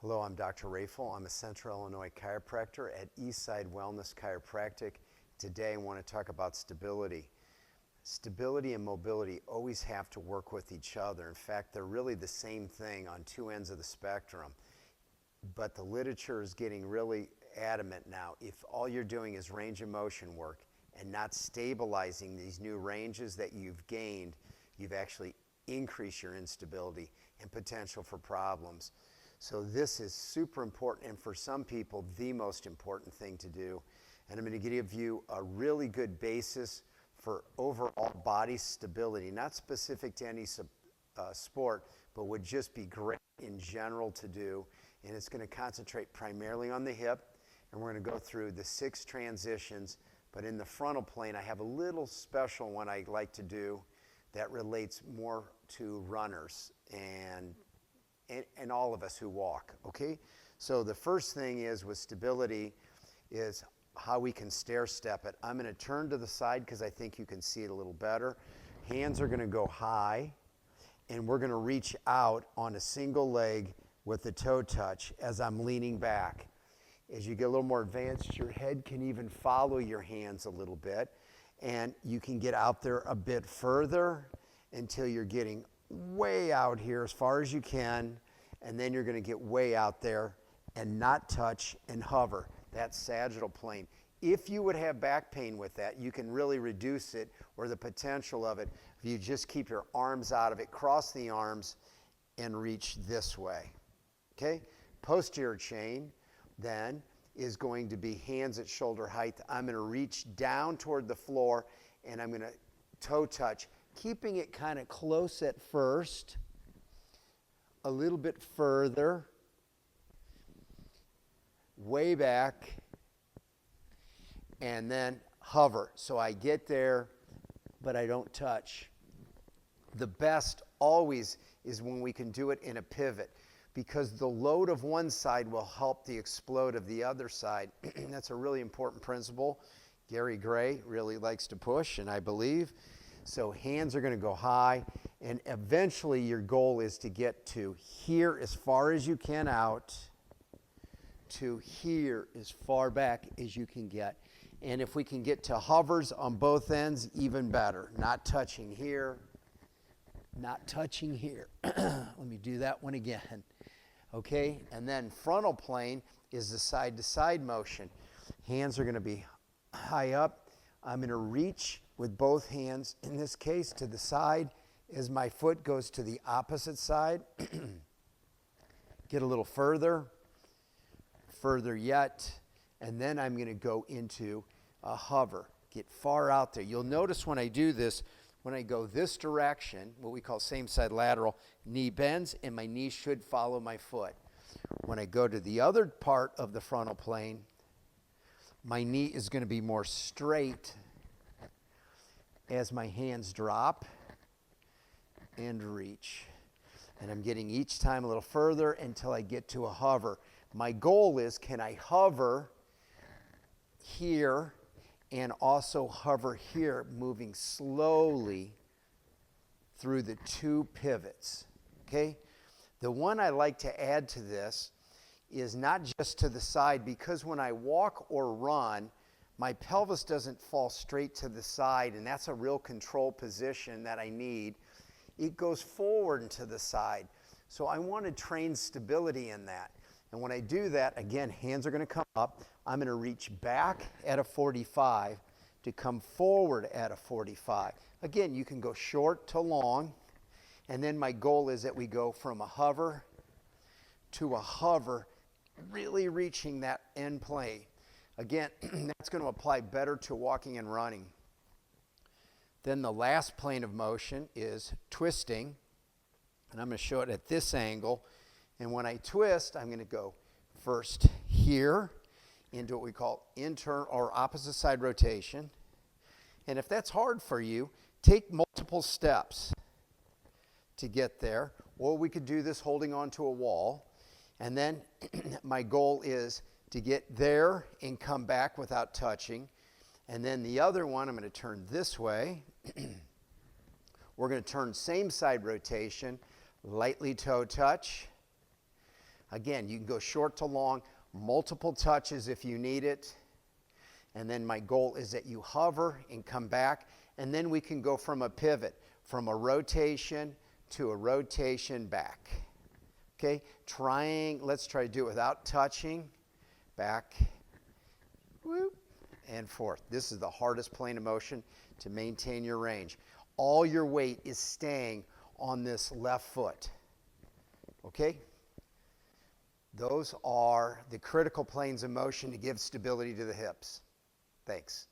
Hello, I'm Dr. Rafel. I'm a Central Illinois chiropractor at Eastside Wellness Chiropractic. Today I want to talk about stability. Stability and mobility always have to work with each other. In fact, they're really the same thing on two ends of the spectrum. But the literature is getting really adamant now. If all you're doing is range of motion work and not stabilizing these new ranges that you've gained, you've actually increased your instability and potential for problems. So this is super important, and for some people, the most important thing to do. And I'm going to give you a really good basis for overall body stability, not specific to any sport, but would just be great in general to do. And it's going to concentrate primarily on the hip, and we're going to go through the 6 transitions. But in the frontal plane, I have a little special one I like to do that relates more to runners and all of us who walk, okay? So the first thing is with stability is how we can stair step it. I'm going to turn to the side because I think you can see it a little better. Hands are going to go high, and we're going to reach out on a single leg with the toe touch as I'm leaning back. As you get a little more advanced, your head can even follow your hands a little bit, and you can get out there a bit further until you're getting way out here as far as you can, and then you're going to get way out there and not touch and hover. That's sagittal plane. If you would have back pain with that, you can really reduce it, or the potential of it, if you just keep your arms out of it, cross the arms, and reach this way. Okay? Posterior chain then is going to be hands at shoulder height. I'm going to reach down toward the floor, and I'm going to toe touch, keeping it kind of close at first, a little bit further, way back, and then hover. So I get there, but I don't touch. The best always is when we can do it in a pivot, because the load of one side will help the explode of the other side. That's a really important principle. Gary Gray really likes to push, and I believe. So hands are going to go high, and eventually your goal is to get to here as far as you can out, to here as far back as you can get. And if we can get to hovers on both ends, even better. Not touching here, not touching here. Let me do that one again. Okay, and then frontal plane is the side-to-side motion. Hands are going to be high up. I'm going to reach with both hands, in this case, to the side as my foot goes to the opposite side. Get a little further, further yet, and then I'm going to go into a hover. Get far out there. You'll notice when I do this, when I go this direction, what we call same side lateral, knee bends and my knee should follow my foot. When I go to the other part of the frontal plane, my knee is going to be more straight as my hands drop and reach. And I'm getting each time a little further until I get to a hover. My goal is, can I hover here and also hover here, moving slowly through the 2 pivots, okay? The one I like to add to this is not just to the side, because when I walk or run, my pelvis doesn't fall straight to the side, and that's a real control position that I need. It goes forward and to the side. So I want to train stability in that. And when I do that, again, hands are going to come up. I'm going to reach back at a 45 to come forward at a 45. Again, you can go short to long, and then my goal is that we go from a hover to a hover, really reaching that end plane. Again, that's going to apply better to walking and running. Then the last plane of motion is twisting, and I'm going to show it at this angle. And when I twist, I'm going to go first here into what we call internal or opposite side rotation. And if that's hard for you, take multiple steps to get there, or we could do this holding onto a wall. And then my goal is to get there and come back without touching. And then the other one, I'm going to turn this way. We're going to turn same side rotation, lightly toe touch. Again, you can go short to long, multiple touches if you need it. And then my goal is that you hover and come back, and then we can go from a pivot, from a rotation to a rotation back. Okay, let's try to do it without touching. Back, whoop, and forth. This is the hardest plane of motion to maintain your range. All your weight is staying on this left foot. Okay? Those are the critical planes of motion to give stability to the hips. Thanks.